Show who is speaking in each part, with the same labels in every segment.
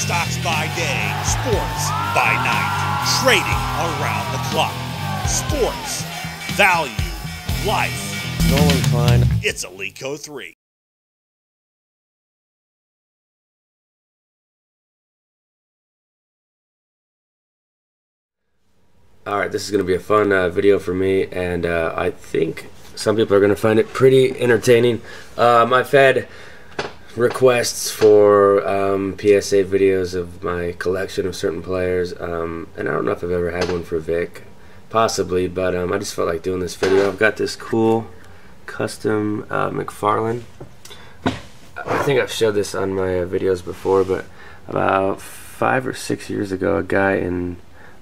Speaker 1: Stocks by day, sports by night. Trading around the clock. Sports, value, life.
Speaker 2: Nolan Klein.
Speaker 1: It's Alico 3.
Speaker 2: Alright, this is going to be a fun video for me, and I think some people are going to find it pretty entertaining. I've had requests for PSA videos of my collection of certain players, and I don't know if I've ever had one for Vic, possibly, but I just felt like doing this video. I've got this cool custom McFarlane. I think I've showed this on my videos before, but about 5 or 6 years ago, a guy in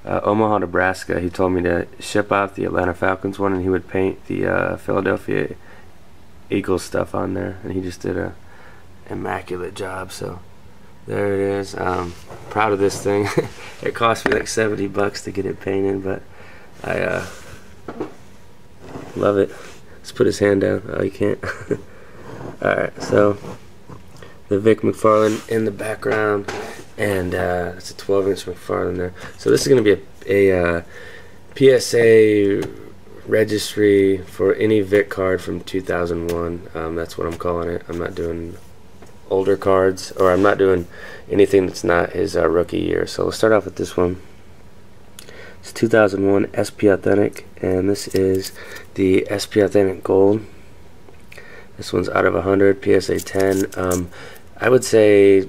Speaker 2: Omaha, Nebraska, he told me to ship out the Atlanta Falcons one, and he would paint the Philadelphia Eagles stuff on there, and he just did a immaculate job. So there it is. Proud of this thing. It cost me like $70 to get it painted, but I love it. Let's put his hand down. Oh, you can't. Alright, so the Vic McFarlane in the background, and it's a 12-inch McFarlane there. So this is going to be a PSA registry for any Vic card from 2001. That's what I'm calling it. I'm not doing older cards, or I'm not doing anything that's not his rookie year. So let's start off with this one. It's 2001 SP Authentic, and this is the SP Authentic Gold. This one's out of 100, PSA 10. I would say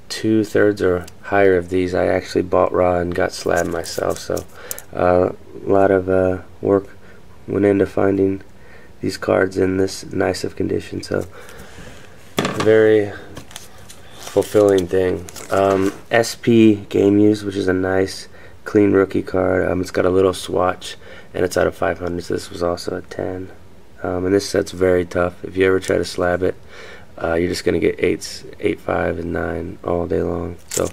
Speaker 2: 2/3 or higher of these I actually bought raw and got slabbed myself, so a lot of work went into finding these cards in this nice of condition, so very fulfilling thing. SP Game Used, which is a nice clean rookie card. It's got a little swatch, and it's out of 500, so this was also a 10. And this set's very tough. If you ever try to slab it, you're just going to get 8s, 8, 5, and 9 all day long. So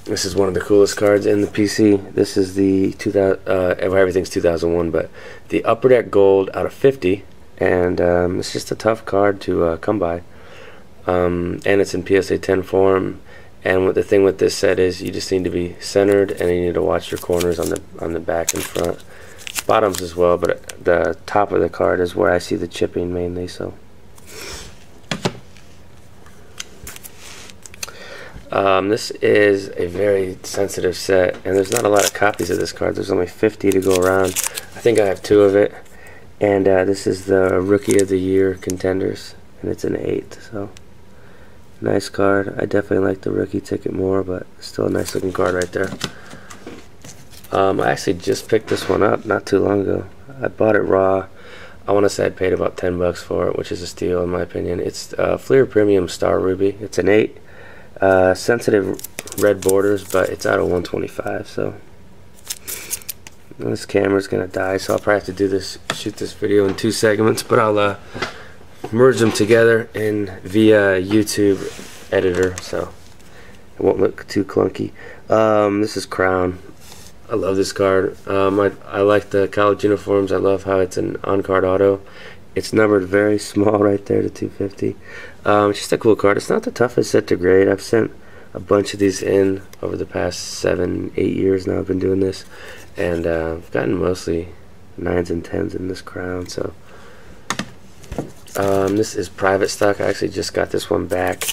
Speaker 2: this is one of the coolest cards in the PC. This is the 2000, everything's 2001, but the Upper Deck Gold out of 50, and it's just a tough card to come by. And it's in PSA 10 form. And what the thing with this set is, you just need to be centered, and you need to watch your corners on the back and front, bottoms as well. But the top of the card is where I see the chipping mainly. So this is a very sensitive set, and there's not a lot of copies of this card. There's only 50 to go around. I think I have 2 of it, and this is the Rookie of the Year contenders, and it's an 8. So nice card. I definitely like the rookie ticket more, but still a nice looking card right there. I actually just picked this one up not too long ago. I bought it raw. I want to say I paid about $10 for it, which is a steal in my opinion. It's Fleer Premium Star Ruby. It's an 8. Sensitive red borders, but it's out of 125. So this camera's gonna die, so I'll probably have to do this, shoot this video in 2 segments, but I'll merge them together in via YouTube editor, so it won't look too clunky. This is Crown. I love this card. I like the college uniforms. I love how it's an on-card auto. It's numbered very small right there to 250. It's just a cool card. It's not the toughest set to grade. I've sent a bunch of these in over the past 7, 8 years now. I've been doing this, and I've gotten mostly 9s and 10s in this Crown. So this is private stock. I actually just got this one back,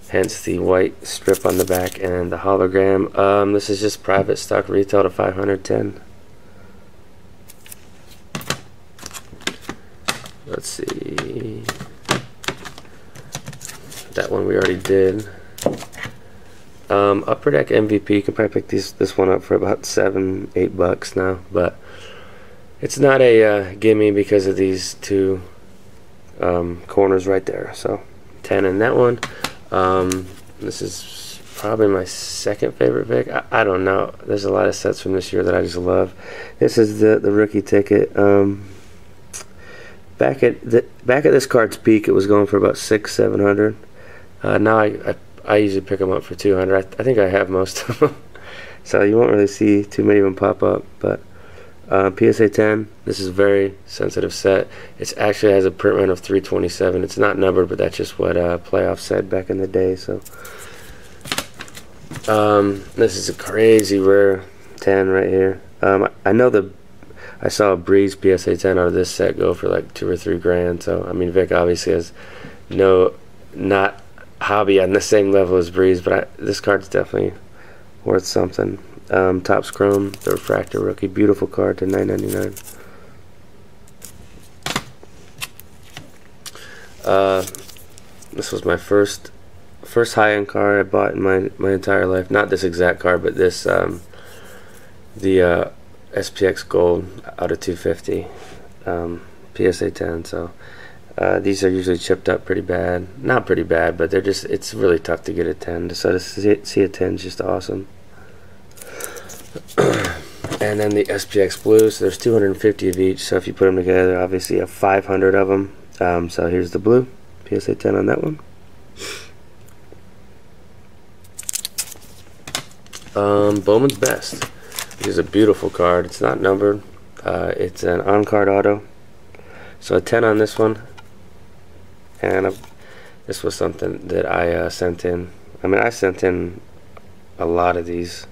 Speaker 2: hence the white strip on the back and the hologram. This is just private stock, retail to 510. Let's see, that one we already did. Upper Deck MVP, you can probably pick this one up for about $7, $8 now, but it's not a gimme because of these 2 corners right there. So 10 in that one. This is probably my second favorite Vic. I don't know, there's a lot of sets from this year that I just love. This is the rookie ticket. Back at this card's peak, it was going for about $600, $700. Now I usually pick them up for $200. I think I have most of them, so you won't really see too many of them pop up. But PSA 10. This is a very sensitive set. It actually has a print run of 327. It's not numbered, but that's just what playoff said back in the day. So This is a crazy rare 10 right here. I saw a Breeze PSA 10 out of this set go for like 2 or 3 grand. So I mean, Vic obviously has not hobby on the same level as Breeze, but this card's definitely worth something. Topps Chrome, the refractor rookie, beautiful card to $9.99. This was my first high-end card I bought in my entire life. Not this exact card, but this the SPX Gold out of 250 PSA 10. So these are usually chipped up pretty bad. Not pretty bad, but it's really tough to get a 10. So to see a 10 is just awesome. And then the SPX Blue, so there's 250 of each. So if you put them together, obviously you have 500 of them. So here's the blue PSA 10 on that one. Bowman's Best. This is a beautiful card. It's not numbered. It's an on-card auto. So a 10 on this one. And this was something that I sent in. I mean, I sent in a lot of these.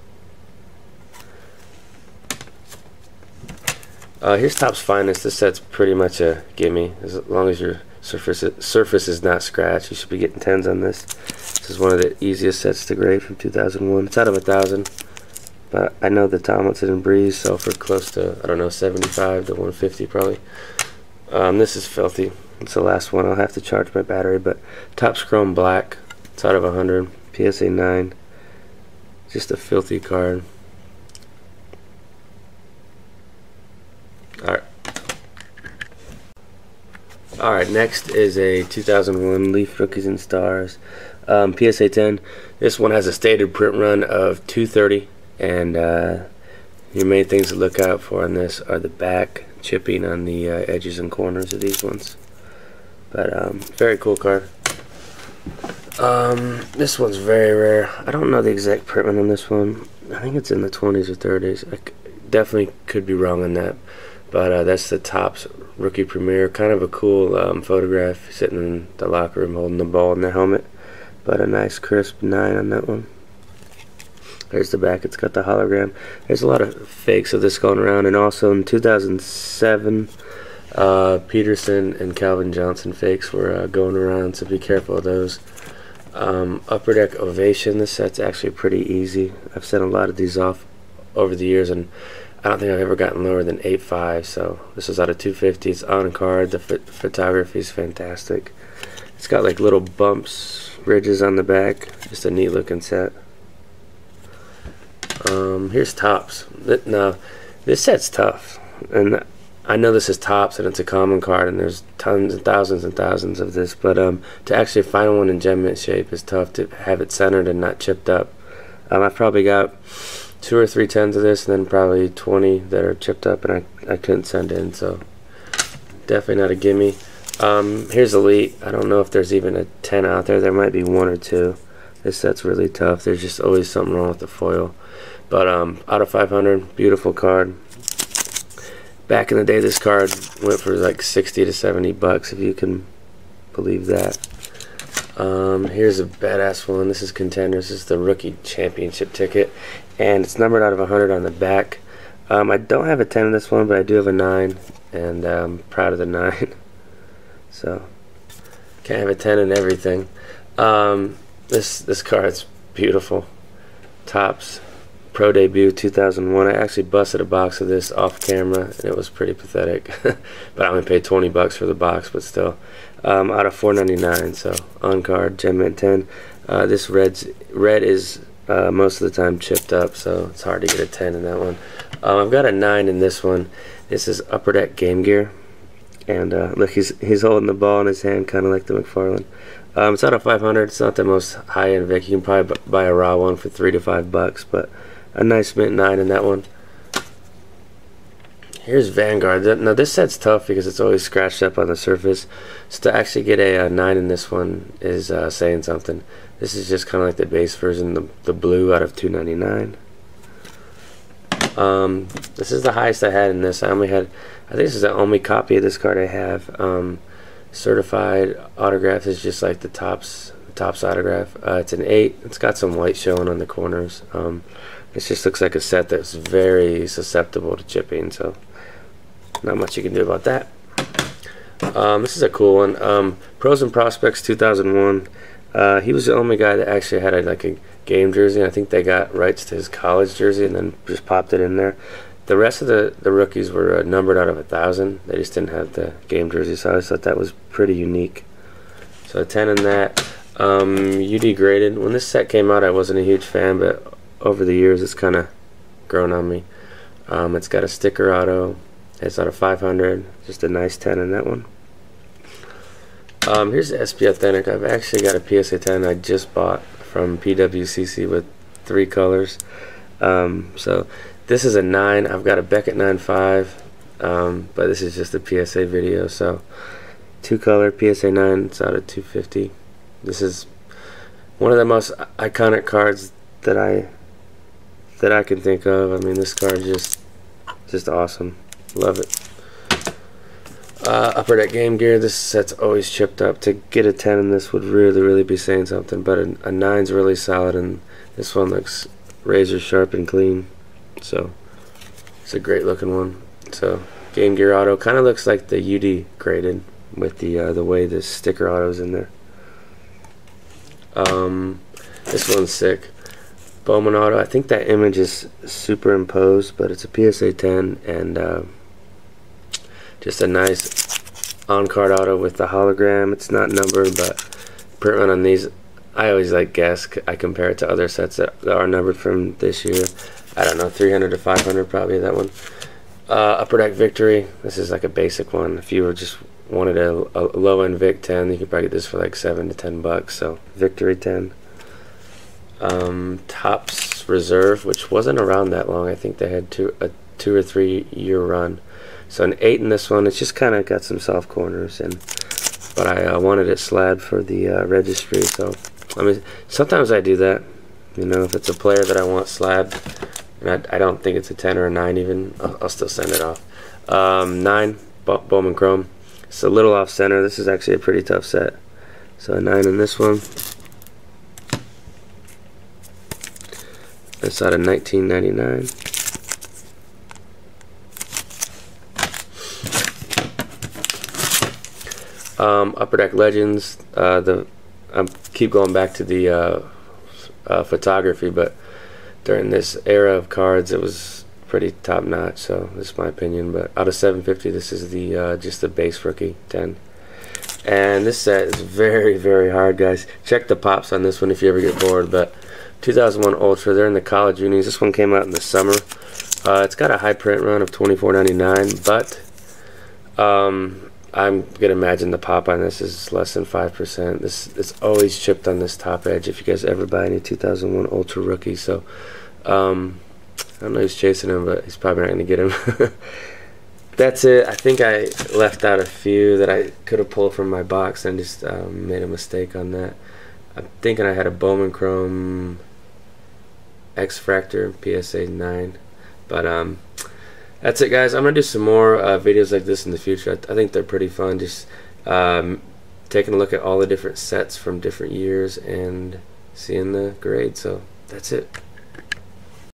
Speaker 2: Here's Topps Finest. This set's pretty much a gimme. As long as your surface is not scratched, you should be getting 10s on this. This is one of the easiest sets to grade from 2001. It's out of 1,000, but I know the Tomlinson and Breeze sell for close to, I don't know, 75 to 150 probably. This is filthy. It's the last one. I'll have to charge my battery, but Topps Chrome Black. It's out of 100. PSA 9. Just a filthy card. Alright, next is a 2001 Leaf Rookies and Stars PSA 10. This one has a stated print run of 230, and your main things to look out for on this are the back chipping on the edges and corners of these ones. But very cool card. This one's very rare. I don't know the exact print run on this one. I think it's in the 20s or 30s. I definitely could be wrong on that. But that's the Topps Rookie Premier. Kind of a cool photograph, sitting in the locker room holding the ball in the helmet. But a nice crisp 9 on that one. There's the back. It's got the hologram. There's a lot of fakes of this going around. And also in 2007, Peterson and Calvin Johnson fakes were going around, so be careful of those. Upper Deck Ovation. This set's actually pretty easy. I've sent a lot of these off over the years, and I don't think I've ever gotten lower than 8.5, so this is out of 250. It's on card. The photography is fantastic. It's got like little bumps, ridges on the back. Just a neat looking set. Here's Topps. Now, this set's tough, and I know this is Topps and it's a common card, and there's tons and thousands of this, but to actually find one in gem mint shape is tough, to have it centered and not chipped up. I've probably got 2 or 3 10s of this, and then probably 20 that are chipped up, and I couldn't send in, so definitely not a gimme. Here's Elite. I don't know if there's even a 10 out there. There might be 1 or 2. This set's really tough. There's just always something wrong with the foil. But out of 500, beautiful card. Back in the day, this card went for like 60 to 70 bucks, if you can believe that. Here's a badass one. This is Contenders. This is the Rookie Championship ticket, and it's numbered out of 100 on the back. I don't have a 10 in this one, but I do have a 9, and I'm proud of the 9. So can't have a 10 in everything. This card's beautiful. Topps Pro Debut 2001. I actually busted a box of this off camera, and it was pretty pathetic. But I only paid 20 bucks for the box, but still. Out of $4.99, so on card, gem mint 10. This red is most of the time chipped up, so it's hard to get a 10 in that one. I've got a 9 in this one. This is Upper Deck Game Gear, and look, he's holding the ball in his hand, kind of like the McFarlane. It's out of 500. It's not the most high-end Vic. You can probably buy a raw one for 3 to 5 bucks, but a nice mint 9 in that one. Here's Vanguard. Now this set's tough because it's always scratched up on the surface. So to actually get a 9 in this one is saying something. This is just kind of like the base version, the blue out of $2.99. This is the highest I had in this. I think this is the only copy of this card I have. Certified autograph is just like the Topps Topps autograph. It's an 8. It's got some white showing on the corners. It just looks like a set that's very susceptible to chipping, so not much you can do about that. This is a cool one. Pros and Prospects 2001. He was the only guy that actually had a game jersey. I think they got rights to his college jersey and then just popped it in there. The rest of the rookies were numbered out of 1,000. They just didn't have the game jersey, so I thought that was pretty unique. So a 10 in that. UD graded. When this set came out, I wasn't a huge fan, but over the years, it's kind of grown on me. It's got a sticker auto. It's out of 500. Just a nice 10 in that one. Here's the SP Authentic. I've actually got a PSA 10 I just bought from PWCC with 3 colors. So this is a 9. I've got a Beckett 9.5, but this is just a PSA video. So 2 color PSA 9. It's out of 250. This is one of the most iconic cards that I can think of. I mean, this card is just awesome. Love it. Upper Deck Game Gear. This set's always chipped up. To get a 10 in this would really be saying something, but a 9's really solid, and this one looks razor sharp and clean, so it's a great looking one. So Game Gear Auto kind of looks like the UD graded with the way the sticker auto's in there. This one's sick. Bowman Auto. I think that image is superimposed, but it's a PSA 10 and just a nice on-card auto with the hologram. It's not numbered, but print run on these, I always guess. I compare it to other sets that are numbered from this year. I don't know, 300 to 500 probably, that one. Upper Deck Victory. This is like a basic one. If you just wanted a low-end Vic 10, you could probably get this for like $7 to $10. So Victory 10. Topps Reserve, which wasn't around that long. I think they had a 2 or 3 year run. So an 8 in this one. It's just kind of got some soft corners, but I wanted it slab for the registry. So I mean, sometimes I do that. You know, if it's a player that I want slab, and I don't think it's a 10 or a 9 even, I'll still send it off. 9 Bowman Chrome. It's a little off center. This is actually a pretty tough set. So a 9 in this one. It's out of 1999. Upper Deck Legends. I keep going back to the photography, but during this era of cards, it was pretty top notch. So this is my opinion. But out of 750, this is the just the base rookie 10. And this set is very hard, guys. Check the pops on this one if you ever get bored. But 2001 Ultra. They're in the college unis. This one came out in the summer. It's got a high print run of $24.99, but I'm gonna imagine the pop on this is less than 5%. It's always chipped on this top edge if you guys ever buy any 2001 Ultra rookie. So I don't know who's chasing him, but he's probably not gonna get him. That's it. I think I left out a few that I could have pulled from my box and just made a mistake on that. I'm thinking I had a Bowman Chrome X-Fractor PSA 9, but that's it, guys. I'm gonna do some more videos like this in the future. I think they're pretty fun, just taking a look at all the different sets from different years and seeing the grade. So that's it.